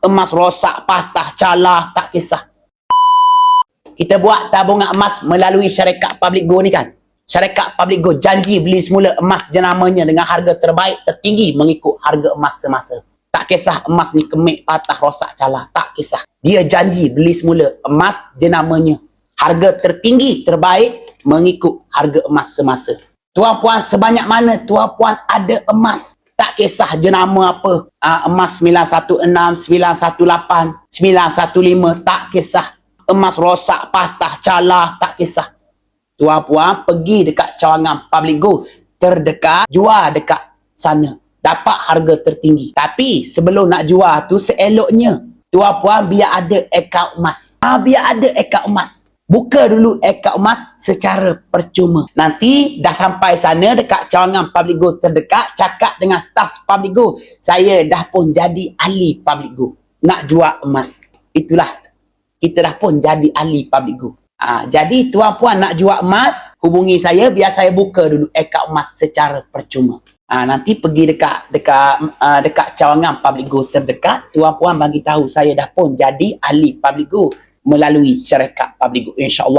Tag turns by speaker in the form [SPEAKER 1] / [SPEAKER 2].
[SPEAKER 1] emas rosak, patah, calar, tak kisah. Kita buat tabungan emas melalui syarikat Public Gold ni kan. Syarikat Public Gold janji beli semula emas jenamanya dengan harga terbaik, tertinggi mengikut harga emas semasa. Tak kisah emas ni kemik, patah, rosak, calar, tak kisah. Dia janji beli semula emas jenamanya harga tertinggi, terbaik mengikut harga emas semasa. Tuan-puan, sebanyak mana tuan-puan ada emas, tak kisah jenama apa, emas 916, 918, 915, tak kisah. Emas rosak, patah, calar, tak kisah. Tuan-puan pergi dekat cawangan Public Gold terdekat, jual dekat sana, dapat harga tertinggi. Tapi sebelum nak jual tu, seeloknya tuan-puan biar ada akaun emas. Biar ada akaun emas. Buka dulu akaun emas secara percuma. Nanti dah sampai sana dekat cawangan Public Gold terdekat, cakap dengan staf Public Gold, saya dah pun jadi ahli Public Gold, nak jual emas. Itulah, kita dah pun jadi ahli Public Gold. Jadi tuan-puan nak jual emas, hubungi saya, biar saya buka dulu akaun emas secara percuma. Nanti pergi dekat cawangan Public Gold terdekat, tuan-puan bagi tahu saya dah pun jadi ahli Public Gold melalui syarikat Public Gold, insya-Allah.